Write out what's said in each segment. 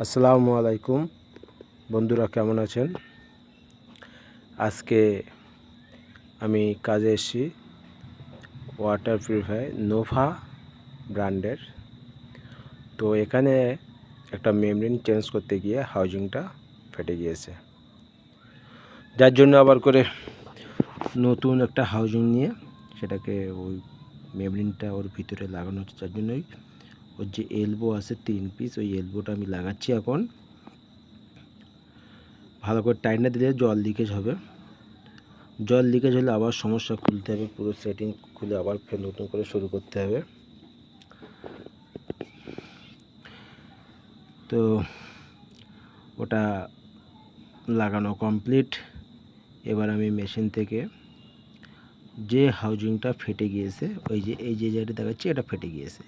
আসসালামু আলাইকুম বন্ধুরা, কেমন আছেন? আজকে আমি কাজে এসেছি ওয়াটার পিউরিফায়ার নোভা ব্র্যান্ডের। তো এখানে একটা মেমব্রেন চেঞ্জ করতে গিয়ে হাউজিংটা ফেটে গিয়েছে, যার জন্য আবার করে নতুন একটা হাউজিং নিয়ে সেটাকে ওই মেমব্রেনটা ওর ভিতরে লাগানো হচ্ছে। যার জন্যই ওর যে এলবো আছে 3 পিস, ওই এলবোটা আমি লাগাচ্ছি। এখন ভালো করে টাইট না দিলে জল লিকেজ হবে। জল লিকেজ হলে আবার সমস্যা, খুলতে হবে, পুরো সেটিং খুলে আবার ফের নতুন করে শুরু করতে হবে। তো ওটা লাগানো কমপ্লিট। এবার আমি মেশিন থেকে যে হাউজিংটা ফেটে গিয়েছে, এই যে যেটা দেখাচ্ছি, এটা ফেটে গিয়েছে।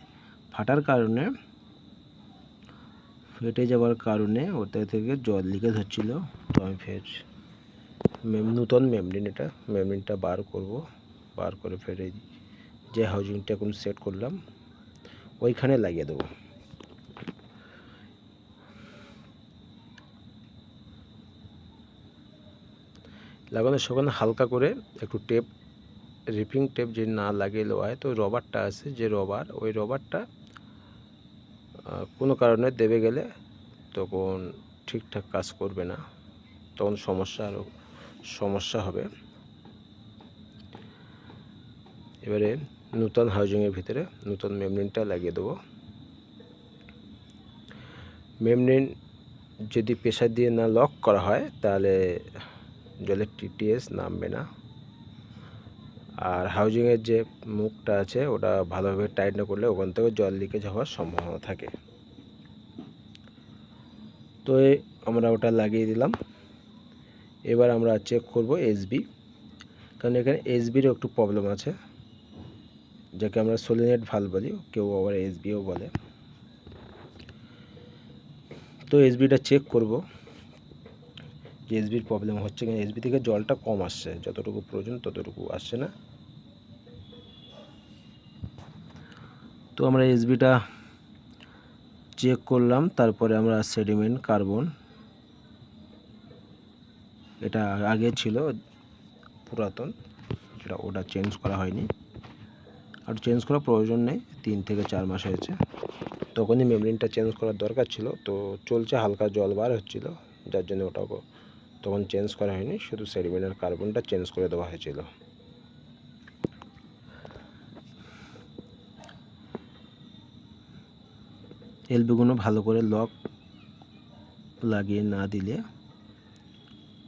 ফাটার কারণে, ফেটে যাওয়ার কারণে ওটা থেকে জল লিকেজ হচ্ছিল। তো আমি ফের নতুন মেমব্রেনটা বার করব। বার করে ফের যে হাউজিংটা এখন সেট করলাম ওইখানে লাগিয়ে দেবো। লাগানোর সময় হালকা করে একটু টেপ, রিপিং টেপ যে না লাগিয়ে হয়, তো রবারটা আছে যে ওই রবারটা কোনো কারণে দেবে গেলে তখন ঠিকঠাক কাজ করবে না, তখন সমস্যা হবে। এবারে নতুন হাউজিংয়ের ভিতরে নতুন মেমব্রেনটা লাগিয়ে দেবো। মেমব্রেন যদি প্রেসার দিয়ে না লক করা হয় তাহলে জলের টিটিএস নামবে না। আর হাউজিংয়ের যে মুখটা আছে ওটা ভালোভাবে টাইট না করলে ওখান থেকে জল লিকেজ হওয়ার সম্ভাবনা থাকে। তো আমরা ওটা লাগিয়ে দিলাম। এবার আমরা চেক করব এসবি, কারণ এখানে এসবিরও একটু প্রবলেম আছে, যাকে আমরা সলিনয়েড ভালভ বলি, কেউ আবার এসবিও বলে। তো এসবিটা চেক করব যে এসবির প্রবলেম হচ্ছে কিনা। এসবি থেকে জলটা কম আসছে, যতটুকু প্রয়োজন ততটুকু আসছে না। তো আমরা এসবিটা চেক করলাম। তারপরে আমরা সেডিমেন্ট কার্বন, এটা আগে ছিল পুরাতন, ওটা চেঞ্জ করা হয়নি, আর চেঞ্জ করার প্রয়োজন নেই। 3 থেকে 4 মাস হয়েছে, তখনই মেমব্রেনটা চেঞ্জ করার দরকার ছিল। তো চলছে, হালকা জল বার হচ্ছিল, যার জন্য ওটাও তখন চেঞ্জ করা হয়নি, শুধু সেডিমেন্ট আর কার্বনটা চেঞ্জ করে দেওয়া হয়েছিল। এলবিগুলো ভালো করে লক লাগিয়ে না দিলে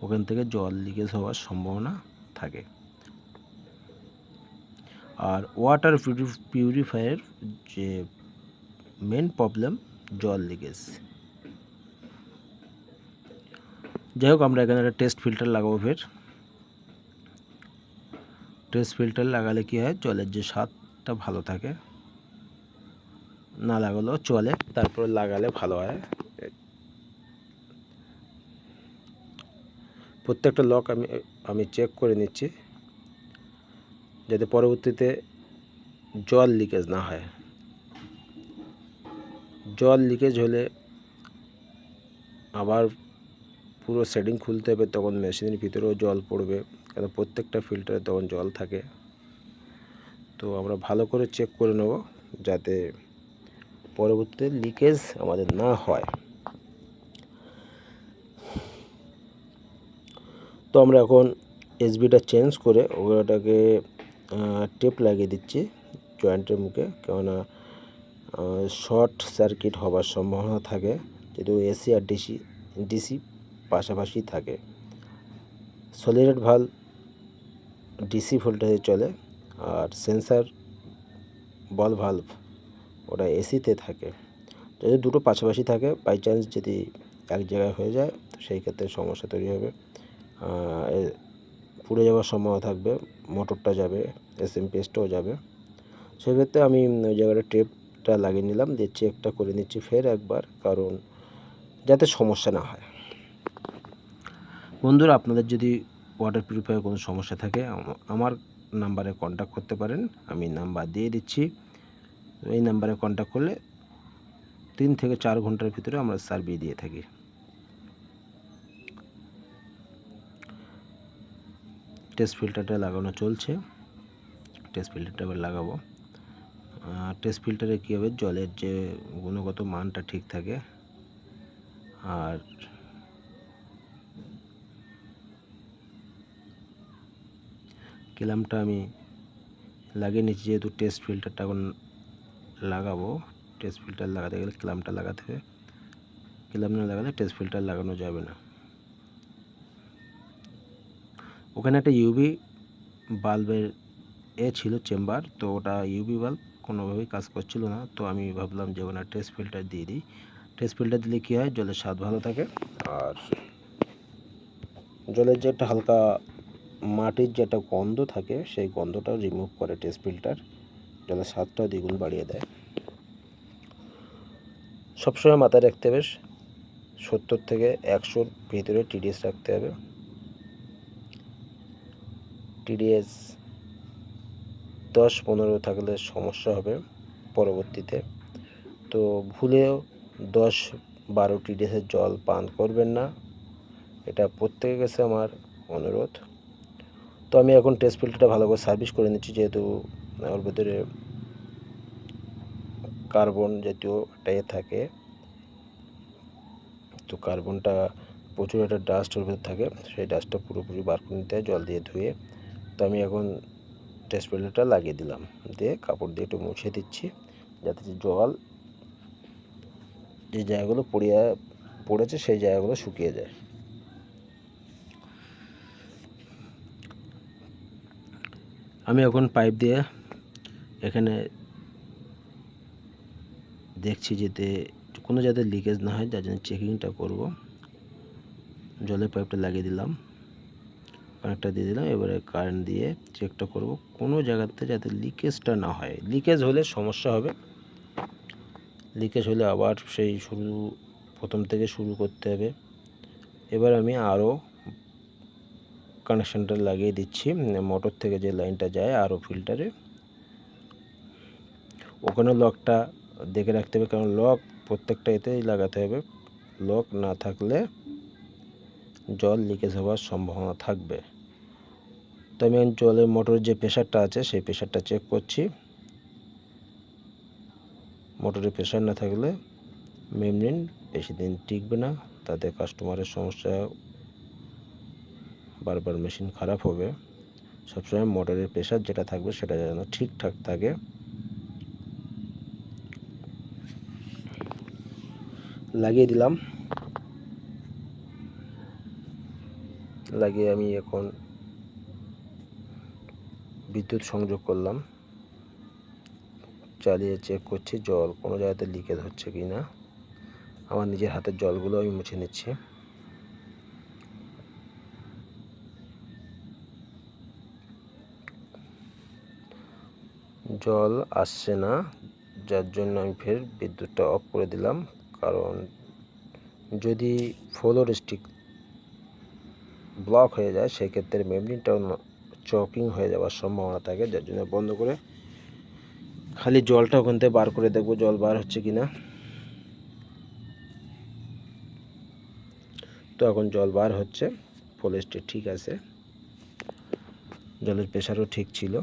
ওখান থেকে জল লিকেজ হওয়ার সম্ভাবনা থাকে। আর ওয়াটার পিউরিফায়ার যে মেন প্রবলেম, জল লিকেজ। যাই হোক, আমরা এখানে একটা টেস্ট ফিল্টার লাগাবো। ফের টেস্ট ফিল্টার লাগালে কি হয়, জলের যে স্বাদটা ভালো থাকে। না লাগালেও চলে, তারপরে লাগালে ভালো হয়। প্রত্যেকটা লক আমি চেক করে নিচ্ছি, যাতে পরবর্তীতে জল লিকেজ না হয়। জল লিকেজ হলে আবার পুরো সেটিং খুলতে হবে, তখন মেশিনের ভিতরেও জল পড়বে, কারণ প্রত্যেকটা ফিল্টারে তখন জল থাকে। তো আমরা ভালো করে চেক করে নেব, যাতে পরবর্তীতে লিকেজ আমাদের না হয়। তো আমরা এখন এসবিটা চেঞ্জ করে ওটাকে টেপ লাগিয়ে দিচ্ছি জয়েন্টের মুখে, কেননা শর্ট সার্কিট হওয়ার সম্ভাবনা থাকে, যেহেতু এসি আর ডিসি পাশাপাশি থাকে। সলিনয়েড ভালভ ডিসি ভোল্টেজে চলে, আর সেন্সার বল ভালভ ওটা এসিতে থাকে। যদি দুটো পাশাপাশি থাকে, বাই চান্স যদি এক জায়গায় হয়ে যায়, তো সেই ক্ষেত্রে সমস্যা তৈরি হবে, পুড়ে যাওয়ার সম্ভাবনা থাকবে, মোটরটা যাবে, এসএমপিএসটাও যাবে। সেক্ষেত্রে আমি ওই জায়গাটা টেপটা লাগিয়ে নিলাম, দিয়ে চেকটা করে নিচ্ছি ফের একবার, কারণ যাতে সমস্যা না হয়। বন্ধুরা, আপনাদের যদি ওয়াটার পিউরিফায়ার কোনো সমস্যা থাকে, আমার নাম্বারে কন্ট্যাক্ট করতে পারেন, আমি নাম্বার দিয়ে দিচ্ছি। এই নাম্বারে কন্ট্যাক্ট করলে 3 থেকে 4 ঘন্টার ভিতরে আমরা সার্ভিস দিয়ে থাকি। টেস্ট ফিল্টারটা লাগানো চলছে, টেস্ট ফিল্টারটা এবার লাগাবো। টেস্ট ফিল্টারে কী হবে, জলের যে গুণগত মানটা ঠিক থাকে। আর ক্ল্যাম্পটা আমি লাগিয়ে নিচ্ছি, যেহেতু টেস্ট ফিল্টারটা এখন লাগাবো। টেস্ট ফিল্টার লাগাতে গেলে ক্ল্যাম্পটা লাগাতে হবে, ক্ল্যাম্প না লাগালে টেস্ট ফিল্টার লাগানো যাবে না। ওখানে একটা ইউভি বাল্বের ছিল চেম্বার, তো ওটা ইউভি বাল্ব কোনোভাবেই কাজ করছিল না। তো আমি ভাবলাম যে ওখানে টেস্ট ফিল্টার দিয়ে দিই। টেস্ট ফিল্টার দিলে কী হয়, জলের স্বাদ ভালো থাকে। আর জলের যে একটা হালকা মাটির যে একটা গন্ধ থাকে, সেই গন্ধটাও রিমুভ করে টেস্ট ফিল্টার, জলের স্বাদটাও দ্বিগুণ বাড়িয়ে দেয়। সবসময় মাথায় রাখতে হবে 70 থেকে 100 ভিতরে টিডিএস রাখতে হবে। টিডিএস 10-15 থাকলে সমস্যা হবে পরবর্তীতে। তো ভুলেও 10-12 টিডিএসের জল পান করবেন না, এটা প্রত্যেকের কাছে আমার অনুরোধ। তো আমি এখন টেস্ট ফিল্টারটা ভালো করে সার্ভিস করে নিচ্ছি, যেহেতু ওর ভিতরে কার্বন জাতীয় একটা থাকে, তো কার্বনটা প্রচুর একটা ডাস্ট ওর ভিতরে থাকে, সেই ডাস্টটা পুরোপুরি বার করে নিতে হয় জল দিয়ে ধুয়ে। তো আমি এখন টেস্ট ফিল্টারটা লাগিয়ে দিলাম, দিয়ে কাপড় দিয়ে একটু মুছে দিচ্ছি, যাতে জল যে জায়গাগুলো পড়েছে সেই জায়গাগুলো শুকিয়ে যায়। আমি এখন পাইপ দিয়ে এখানে দেখছি যাতে কোনো যাতে লিকেজ না হয়, যার জন্য চেকিংটা করব। জলের পাইপটা লাগিয়ে দিলাম, কানেক্টটা দিয়ে দিলাম, এবারে কারেন্ট দিয়ে চেকটা করব কোনো জায়গাতে যাতে লিকেজটা না হয়। লিকেজ হলে সমস্যা হবে, লিকেজ হলে আবার সেই প্রথম থেকে শুরু করতে হবে। এবার আমি আরও কানেকশানটা লাগিয়ে দিচ্ছি, মোটর থেকে যে লাইনটা যায় আরও ফিল্টারে। ওখানে লকটা দেখে রাখতে হবে, কারণ লক প্রত্যেকটা এতেই লাগাতে হবে। লক না থাকলে জল লিকেজ হওয়ার সম্ভাবনা থাকবে। তো আমি জলের মোটরের যে প্রেশারটা আছে সেই প্রেশারটা চেক করছি। মোটরে প্রেশার না থাকলে মেমব্রেন বেশি দিন টিকবে না, তাতে কাস্টমারের সমস্যা, বারবার মেশিন খারাপ হবে। সবসময় মোটরের প্রেশার যেটা থাকবে সেটা যেন ঠিকঠাক থাকে। লাগিয়ে দিলাম, লাগিয়ে আমি এখন বিদ্যুৎ সংযোগ করলাম, চালিয়ে চেক করছি জল কোনো জায়গাতে লিকেজ হচ্ছে কি না। আমার নিজের হাতের জলগুলো আমি মুছে নিচ্ছি। জল আসছে না, যার জন্য আমি ফের বিদ্যুৎটা অফ করে দিলাম, কারণ যদি ফ্লো স্টিক ব্লক হয়ে যায় সেক্ষেত্রে মেমব্রেনটাও চকিং হয়ে যাওয়ার সম্ভাবনা থাকে, যার জন্য বন্ধ করে খালি জলটা ওখান থেকে বার করে দেখবো জল বার হচ্ছে কি না। তো এখন জল বার হচ্ছে, ফ্লো স্টিক ঠিক আছে, জলের প্রেশারও ঠিক ছিল,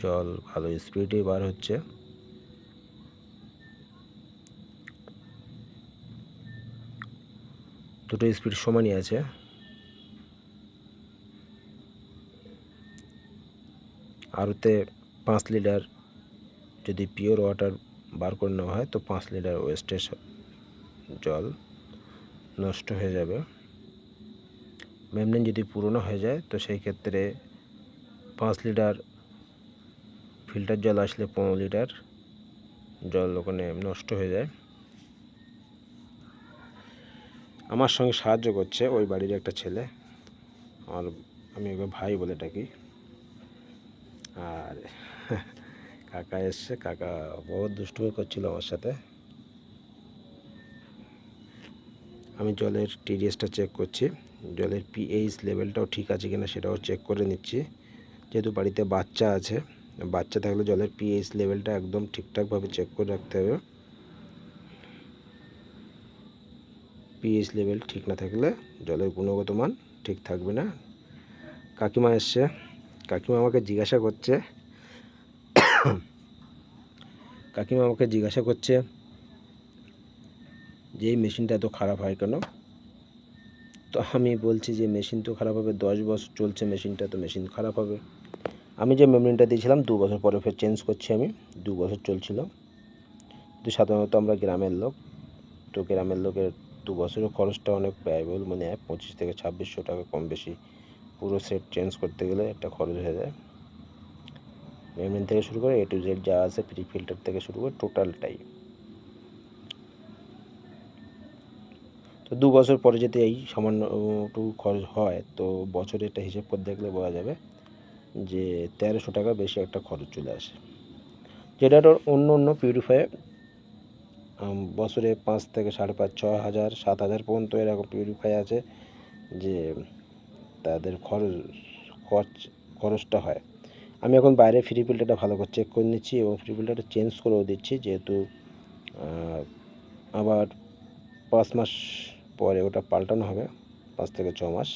জল ভালো স্পিডে বার হচ্ছে। দুটো স্পিড সমানই আছে। আরতে 5 লিটার যদি পিওর ওয়াটার বার করে নেওয়া হয় তো 5 লিটার ওয়েস্টেজ জল নষ্ট হয়ে যাবে। মেমব্রেন যদি পুরনো হয়ে যায় তো সেই ক্ষেত্রে 5 লিটার ফিল্টার জল আসলে 15 লিটার জল ওখানে নষ্ট হয়ে যায়। আমার সঙ্গে সাহায্য করছে ওই বাড়ির একটা ছেলে, আমি ওকে ভাই বলে ডাকি। আর কাকা এসছে, কাকা বহুত দুষ্টুমি করছিল আমার সাথে। আমি জলের টিডিএসটা চেক করছি, জলের পিএইচ লেভেলটাও ঠিক আছে কিনা সেটাও চেক করে নিচ্ছি, যেহেতু বাড়িতে বাচ্চা আছে বাচ্চা থাকলে জলের পিএইচ লেভেলটা একদম ঠিকঠাকভাবে চেক করে রাখতে হবে। পিএইচ লেভেল ঠিক না থাকলে জলের গুণগত মান ঠিক থাকবে না। কাকিমা এসছে, কাকিমা আমাকে জিজ্ঞাসা করছে যে এই মেশিনটা এত খারাপ হয় কেন। তো আমি বলছি যে মেশিন তো খারাপ হবে, 10 বছর চলছে মেশিনটা, তো মেশিন খারাপ হবে। আমি যে মেমব্রেনটা দিয়েছিলাম 2 বছর পরে ফের চেঞ্জ করছি আমি, 2 বছর চলছিল। তো সাধারণত আমরা গ্রামের লোক, তো গ্রামের লোকের 2 বছরের খরচটা অনেক ব্যয়বহুল মনে হয়, 25 থেকে 2600 টাকা কম বেশি পুরো সেট চেঞ্জ করতে গেলে একটা খরচ হয়ে যায়। মেমব্রেন থেকে শুরু করে A to Z যা আছে, প্রি ফিল্টার থেকে শুরু করে টোটালটাই। তো 2 বছর পরে যদি এই সামান্য একটু খরচ হয়, তো বছরে একটা হিসেব করে দেখলে বোঝা যাবে যে 1300 টাকা বেশি একটা খরচ চলে আসে। যেটা অন্য পিউরিফায়ার বছরে 5 থেকে 5.5, 6,000, 7,000 পর্যন্ত এরকম পিউরিফাই আছে যে তাদের খরচটা হয়। আমি এখন বাইরে ফ্রি ফিল্টারটা ভালো করে চেক করে নিচ্ছি এবং ফ্রি ফিল্টারটা চেঞ্জ করেও দিচ্ছি, যেহেতু আবার 5 মাস পরে ওটা পাল্টানো হবে, 5 থেকে 6 মাস।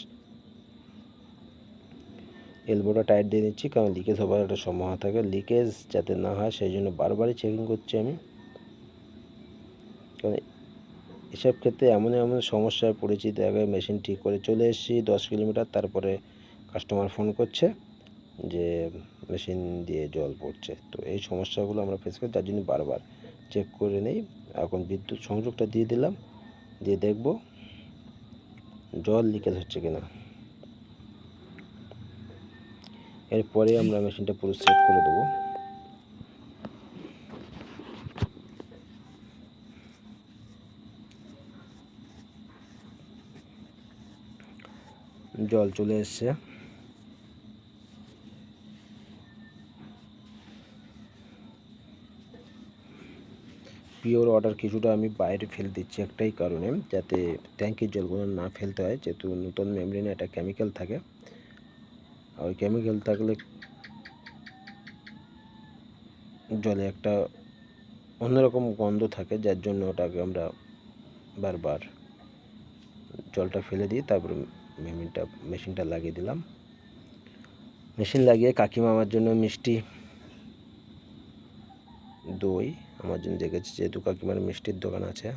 এলবোটা টাইট দিয়ে নিচ্ছি, কারণ লিকেজ হবার একটা সম্ভাবনা থাকে, লিকেজ যাতে না হয় সেই জন্য বারবারই চেকিং করছি আমি। কারণ এসব ক্ষেত্রে এমন সমস্যায় পড়েছি, দেখা মেশিন ঠিক করে চলে এসেছি 10 কিলোমিটার, তারপরে কাস্টমার ফোন করছে যে মেশিন দিয়ে জল পড়ছে। তো এই সমস্যাগুলো আমরা ফেস করি, তার জন্য বারবার চেক করে নেই। এখন বিদ্যুৎ সংযোগটা দিয়ে দিলাম, দিয়ে দেখব জল লিকেজ হচ্ছে কিনা। এরপরে আমরা মেশিনটা পুরো সেট করে দেবো। জল চলে এসছে, পিওর ওয়াটার কিছুটা আমি বাইরে ফেলে দিচ্ছি একটাই কারণে, যাতে ট্যাঙ্কির জলগুলো না ফেলতে হয়, যেহেতু নতুন মেমব্রেনে একটা কেমিক্যাল থাকে, আর ওই কেমিক্যাল থাকলে জলে একটা অন্যরকম গন্ধ থাকে, যার জন্য ওটাকে আমরা বারবার জলটা ফেলে দিয়ে তারপরে মেশিনটা লাগিয়ে দিলাম। মেশিন লাগিয়ে কাকিমা আমার জন্য মিষ্টি দই আমার জন্য রেখেছে, যেহেতু কাকিমার মিষ্টির দোকান আছে।